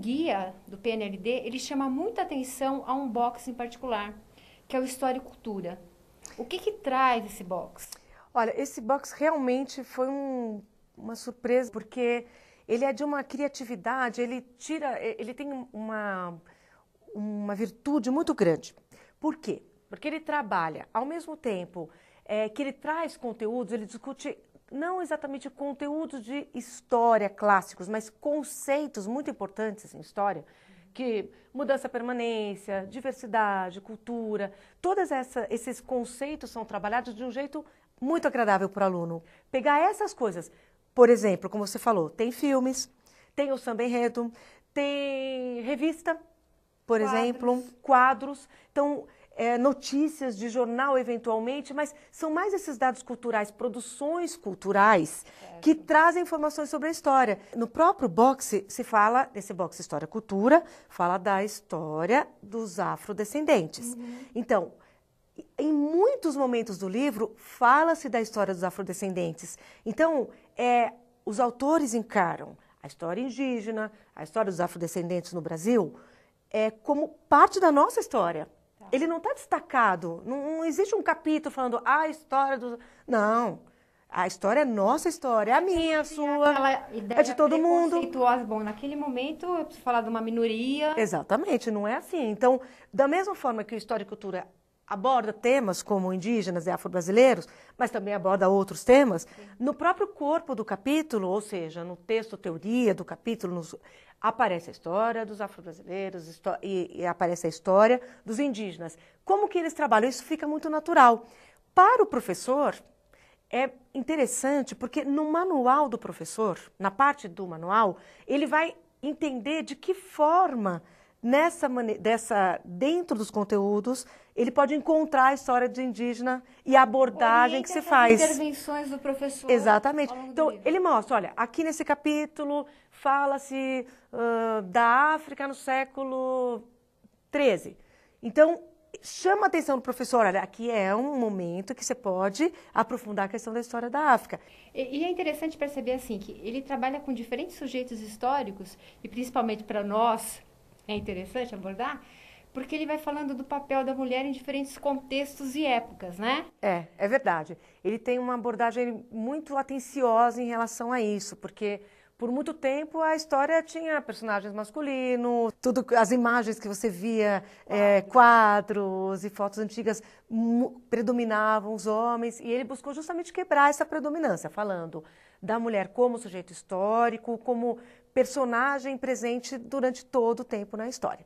guia do PNLD, ele chama muita atenção a um box em particular, que é o História e Cultura. O que traz esse box? Olha, esse box realmente foi uma surpresa, porque ele é de uma criatividade, ele tem uma virtude muito grande. Por quê? Porque ele trabalha, ao mesmo tempo que ele traz conteúdos, ele discute não exatamente conteúdos de história clássicos, mas conceitos muito importantes em história, que mudança, permanência, diversidade, cultura, todos esses conceitos são trabalhados de um jeito muito agradável para o aluno. Pegar essas coisas, por exemplo, como você falou, tem filmes, tem o samba enredo, tem revista, por exemplo, quadros, então notícias de jornal eventualmente, mas são mais esses dados culturais, produções culturais que trazem informações sobre a história. No próprio box se fala, nesse box História e Cultura, fala da história dos afrodescendentes. Então, em muitos momentos do livro, fala-se da história dos afrodescendentes. Então, os autores encaram a história indígena, a história dos afrodescendentes no Brasil, como parte da nossa história. Ele não está destacado, não existe um capítulo falando a história dos... Não, a história é nossa história, é a minha, a sua, é de todo mundo. Bom, naquele momento eu preciso falar de uma minoria. Exatamente, não é assim. Então, da mesma forma que o História e Cultura aborda temas como indígenas e afro-brasileiros, mas também aborda outros temas, no próprio corpo do capítulo, ou seja, no texto teoria do capítulo, aparece a história dos afro-brasileiros e aparece a história dos indígenas. Como que eles trabalham? Isso fica muito natural. Para o professor, é interessante porque no manual do professor, na parte do manual, ele vai entender de que forma, dentro dos conteúdos, ele pode encontrar a história de indígena e a abordagem que se faz. Intervenções do professor. Exatamente. Então, ele mostra, olha, aqui nesse capítulo fala-se da África no século XIII. Então, chama a atenção do professor, olha, aqui é um momento que você pode aprofundar a questão da história da África. E é interessante perceber, assim, que ele trabalha com diferentes sujeitos históricos, e principalmente para nós, é interessante abordar, porque ele vai falando do papel da mulher em diferentes contextos e épocas, né? É verdade. Ele tem uma abordagem muito atenciosa em relação a isso, porque por muito tempo a história tinha personagens masculinos, as imagens que você via, quadros e fotos antigas, predominavam os homens, e ele buscou justamente quebrar essa predominância, falando da mulher como sujeito histórico, como personagem presente durante todo o tempo na história.